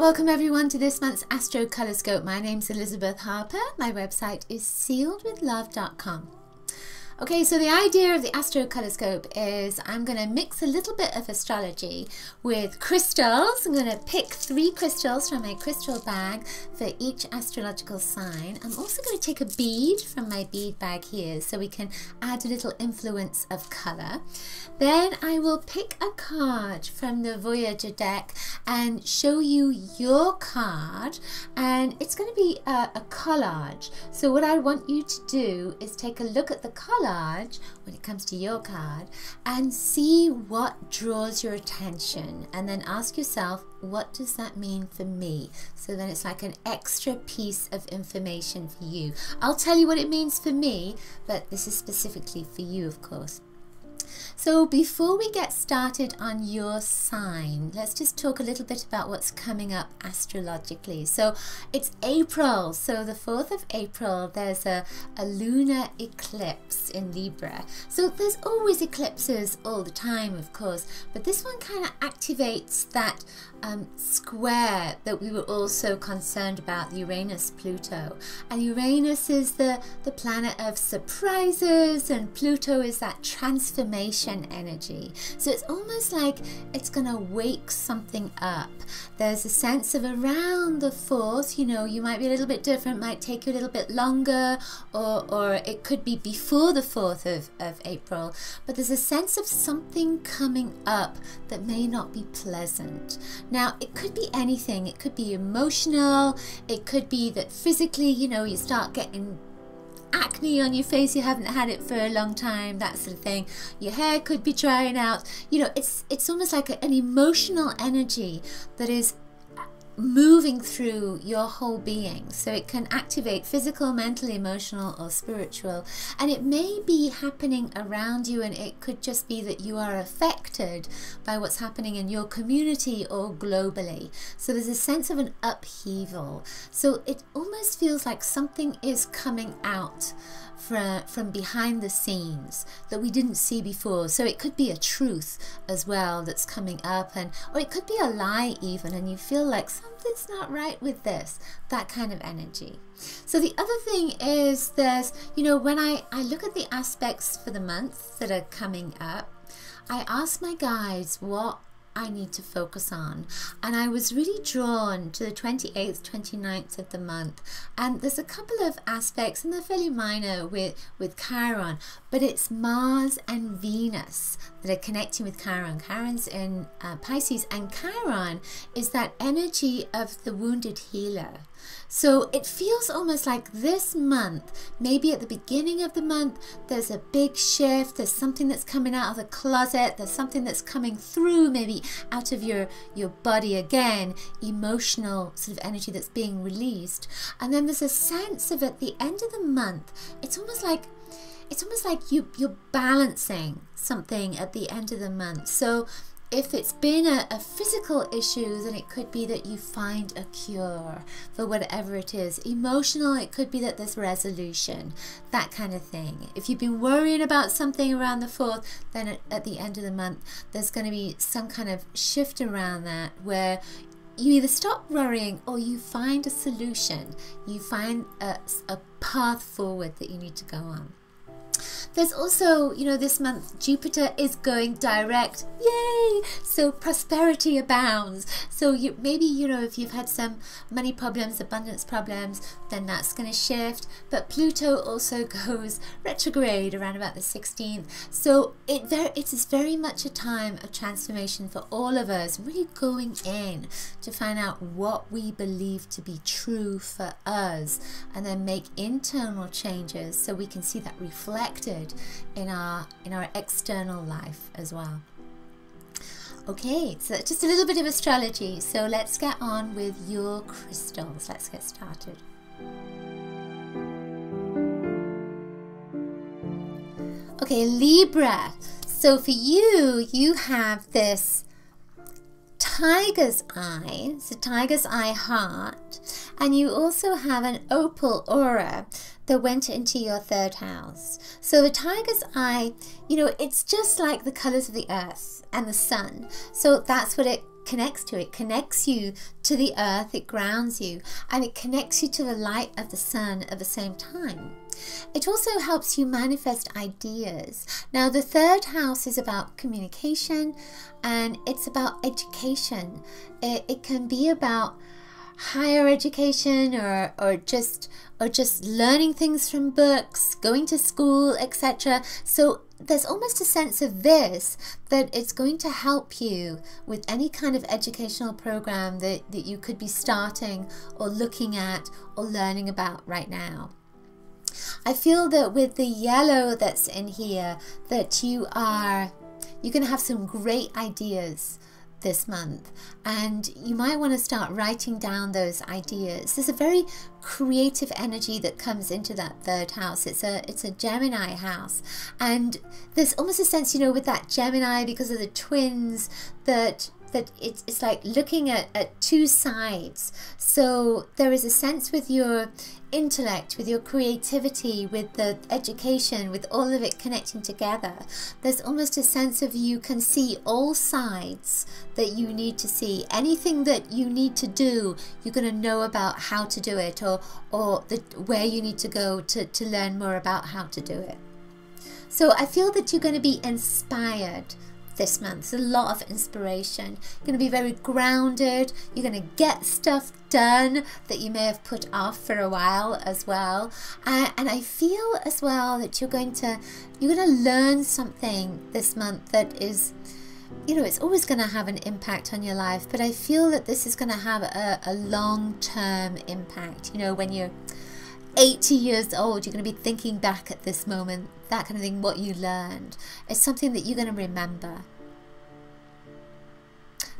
Welcome everyone to this month's Astrocolorscope. My name's Elizabeth Harper. My website is sealedwithlove.com. Okay, so the idea of the Astrocolorscope is I'm going to mix a little bit of astrology with crystals. I'm going to pick 3 crystals from my crystal bag for each astrological sign. I'm also going to take a bead from my bead bag here so we can add a little influence of color. Then I will pick a card from the Voyager deck and show you your card, and it's going to be a collage. So what I want you to do is take a look at the collage when it comes to your card and see what draws your attention, and then ask yourself, what does that mean for me? So then it's like an extra piece of information for you. I'll tell you what it means for me, but this is specifically for you, of course. So before we get started on your sign, let's just talk a little bit about what's coming up astrologically. So it's April, so the 4th of April, there's a lunar eclipse in Libra. So there's always eclipses all the time, of course, but this one kind of activates that square that we were all so concerned about, the Uranus-Pluto. And Uranus is the planet of surprises, and Pluto is that transformation energy. So it's almost like it's going to wake something up. There's a sense of around the 4th, you know, you might be a little bit different, might take you a little bit longer, or it could be before the 4th of April, but there's a sense of something coming up that may not be pleasant. Now, it could be anything. It could be emotional. It could be that physically, you know, you start getting acne on your face, you haven't had it for a long time, that sort of thing. Your hair could be drying out. You know, it's almost like an emotional energy that is moving through your whole being. So it can activate physical, mental, emotional, or spiritual, and it may be happening around you, and it could just be that you are affected by what's happening in your community or globally. So there's a sense of an upheaval. So it almost feels like something is coming out from behind the scenes that we didn't see before. So it could be a truth as well that's coming up, or it could be a lie even, and you feel like something's not right with this, that kind of energy. So the other thing is, there's, you know, when I look at the aspects for the month that are coming up, I ask my guides what I need to focus on, and I was really drawn to the 28th, 29th of the month, and there's a couple of aspects, and they're fairly minor with Chiron, but it's Mars and Venus that are connecting with Chiron. Chiron's in Pisces, and Chiron is that energy of the wounded healer. So it feels almost like this month, maybe at the beginning of the month, there's a big shift, there's something that's coming out of the closet, there's something that's coming through, maybe out of your body again, emotional sort of energy that's being released. And then there's a sense of, at the end of the month, it's almost like you're balancing something at the end of the month. So if it's been a physical issue, then it could be that you find a cure for whatever it is. Emotional, it could be that there's resolution, that kind of thing. If you've been worrying about something around the 4th, then at the end of the month, there's going to be some kind of shift around that, where you either stop worrying or you find a solution. You find a path forward that you need to go on. There's also, you know, this month Jupiter is going direct, yay! So prosperity abounds. So maybe, you know, if you've had some money problems, abundance problems, then that's going to shift. But Pluto also goes retrograde around about the 16th. So it is very much a time of transformation for all of us, really going in to find out what we believe to be true for us, and then make internal changes so we can see that reflected in our external life as well. Okay, so that's just a little bit of astrology. So let's get on with your crystals. Let's get started. Okay, Libra. So for you, you have this tiger's eye. It's a tiger's eye heart, and you also have an opal aura that went into your 3rd house. So the tiger's eye, you know, it's just like the colors of the earth and the sun. So that's what it connects to. It connects you to the earth, it grounds you, and it connects you to the light of the sun at the same time. It also helps you manifest ideas. Now, the third house is about communication, and it's about education. It can be about higher education or just learning things from books, going to school, etc. So there's almost a sense of this, that it's going to help you with any kind of educational program that you could be starting or looking at or learning about right now. I feel that with the yellow that's in here, that you're going to have some great ideas this month, and you might want to start writing down those ideas. There's a very creative energy that comes into that third house. It's a Gemini house, and there's almost a sense, you know, with that Gemini, because of the twins, that it's like looking at two sides. So there is a sense with your intellect, with your creativity, with the education, with all of it connecting together, there's almost a sense of you can see all sides that you need to see. Anything that you need to do, you're going to know about how to do it, or where you need to go to learn more about how to do it. So I feel that you're going to be inspired this month. There's a lot of inspiration. You're going to be very grounded. You're going to get stuff done that you may have put off for a while as well. And I feel as well that you're going to learn something this month that is, you know, it's always going to have an impact on your life, but I feel that this is going to have a long-term impact. You know, when you're 80 years old, you're going to be thinking back at this moment, that kind of thing, what you learned. It's something that you're going to remember.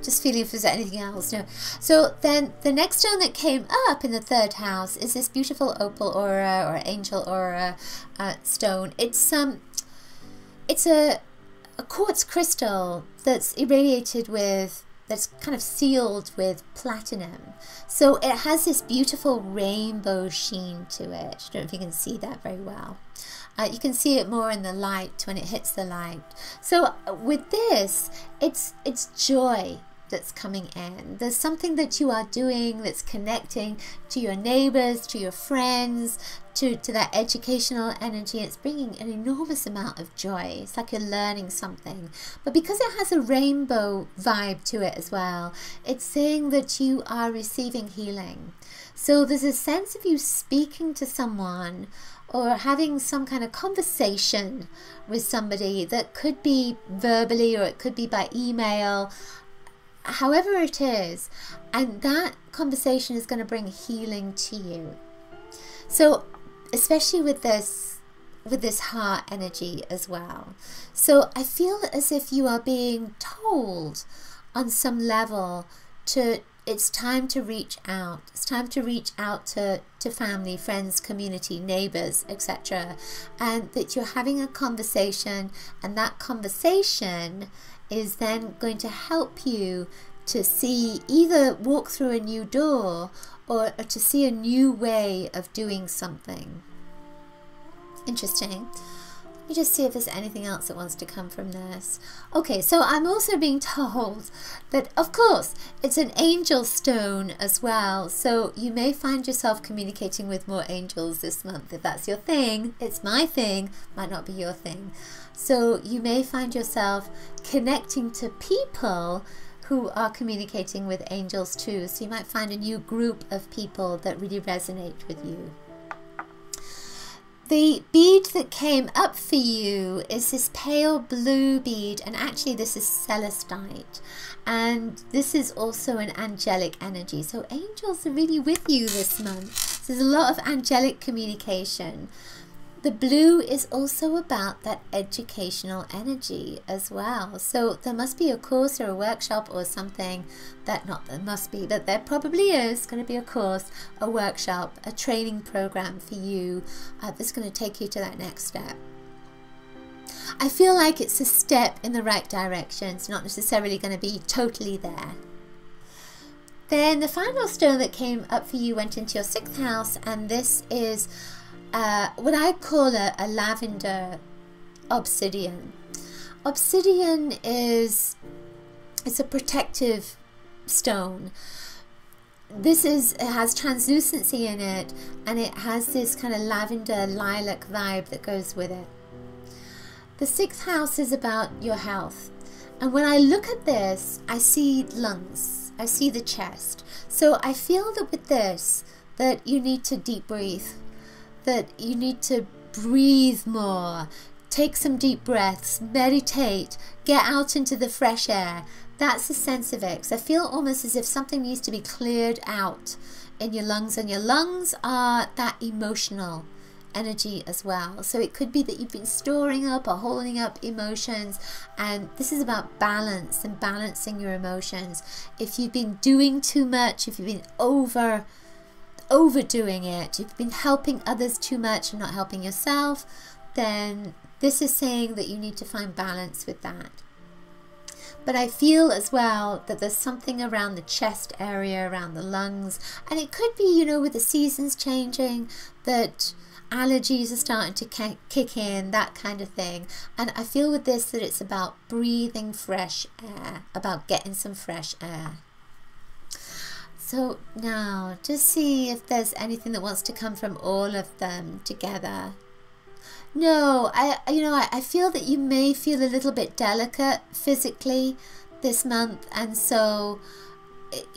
Just feeling if there's anything else. No. So then the next stone that came up in the third house is this beautiful opal aura, or angel aura stone. It's a quartz crystal that's irradiated with, that's kind of sealed with platinum. So it has this beautiful rainbow sheen to it. I don't know if you can see that very well. You can see it more in the light, when it hits the light. So with this, it's joy that's coming in. There's something that you are doing that's connecting to your neighbors, to your friends, to that educational energy. It's bringing an enormous amount of joy. It's like you're learning something. But because it has a rainbow vibe to it as well, it's saying that you are receiving healing. So there's a sense of you speaking to someone or having some kind of conversation with somebody that could be verbally, or it could be by email, however it is, and that conversation is going to bring healing to you. So especially with this heart energy as well. So I feel as if you are being told on some level it's time to reach out. It's time to reach out to family, friends, community, neighbors, etc. And that you're having a conversation, and that conversation is then going to help you to see, either walk through a new door or to see a new way of doing something. Interesting. Let me just see if there's anything else that wants to come from this. Okay, so I'm also being told that, of course, it's an angel stone as well. So you may find yourself communicating with more angels this month. If that's your thing, it's my thing, might not be your thing. So you may find yourself connecting to people who are communicating with angels too. So you might find a new group of people that really resonate with you. The bead that came up for you is this pale blue bead, and actually this is celestite, and this is also an angelic energy. So angels are really with you this month. There's a lot of angelic communication. The blue is also about that educational energy as well. So there must be a course or a workshop or something that, not there must be, but there probably is going to be a course, a workshop, a training program for you that's going to take you to that next step. I feel like it's a step in the right direction. It's not necessarily going to be totally there. Then the final stone that came up for you went into your 6th house, and this is what I call a lavender obsidian. Obsidian it's a protective stone. It has translucency in it, and it has this kind of lavender lilac vibe that goes with it. The 6th house is about your health. And when I look at this, I see lungs. I see the chest. So I feel that with this, that you need to deep breathe. That you need to breathe more. Take some deep breaths. Meditate. Get out into the fresh air. That's the sense of it. Because I feel almost as if something needs to be cleared out in your lungs. And your lungs are that emotional energy as well. So it could be that you've been storing up or holding up emotions, and this is about balance and balancing your emotions. If you've been doing too much, if you've been overdoing it, you've been helping others too much and not helping yourself, then this is saying that you need to find balance with that. But I feel as well that there's something around the chest area, around the lungs, and it could be, you know, with the seasons changing, that allergies are starting to kick in, that kind of thing. And I feel with this that it's about breathing fresh air, about getting some fresh air. So now just see if there's anything that wants to come from all of them together. No, I feel that you may feel a little bit delicate physically this month, and so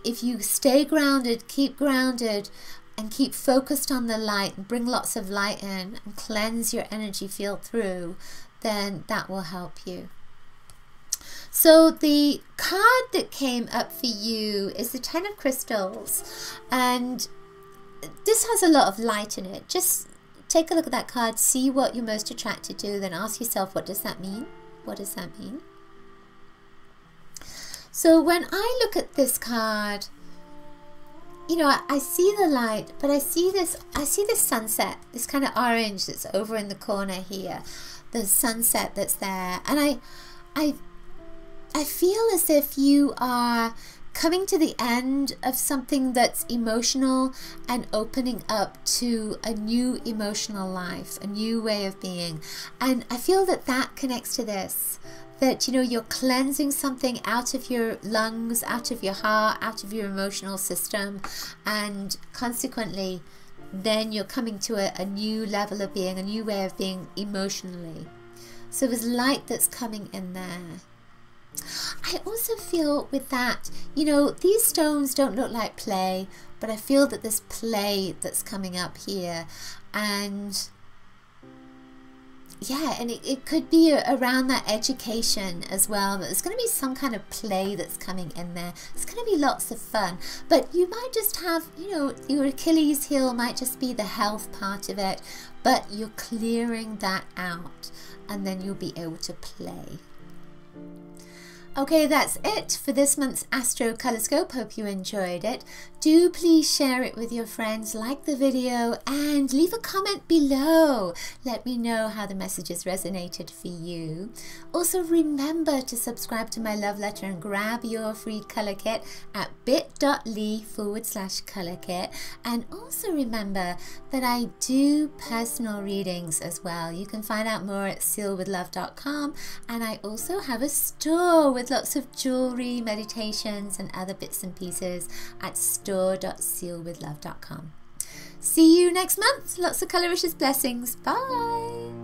if you stay grounded, keep grounded, and keep focused on the light and bring lots of light in and cleanse your energy field through, then that will help you. So the card that came up for you is the 10 of Crystals, and this has a lot of light in it. Just take a look at that card, see what you're most attracted to, then ask yourself, what does that mean? What does that mean? So when I look at this card, you know, I see the light, but I see this sunset, this kind of orange that's over in the corner here, the sunset that's there, and I feel as if you are coming to the end of something that's emotional and opening up to a new emotional life, a new way of being. And I feel that that connects to this, that, you know, you're cleansing something out of your lungs, out of your heart, out of your emotional system, and consequently then you're coming to a new level of being, a new way of being emotionally. So there's light that's coming in there. I also feel with that, you know, these stones don't look like play, but I feel that there's play that's coming up here. And yeah, and it could be around that education as well. There's going to be some kind of play that's coming in there. It's going to be lots of fun. But you might just have, you know, your Achilles heel might just be the health part of it. But you're clearing that out, and then you'll be able to play. Okay, that's it for this month's Astrocolorscope. Hope you enjoyed it. Do please share it with your friends, like the video, and leave a comment below. Let me know how the messages resonated for you. Also, remember to subscribe to my love letter and grab your free color kit at bit.ly/color kit. And also remember that I do personal readings as well. You can find out more at sealedwithlove.com, and I also have a store with lots of jewelry, meditations, and other bits and pieces at store.sealedwithlove.com. See you next month. Lots of coloricious blessings. Bye.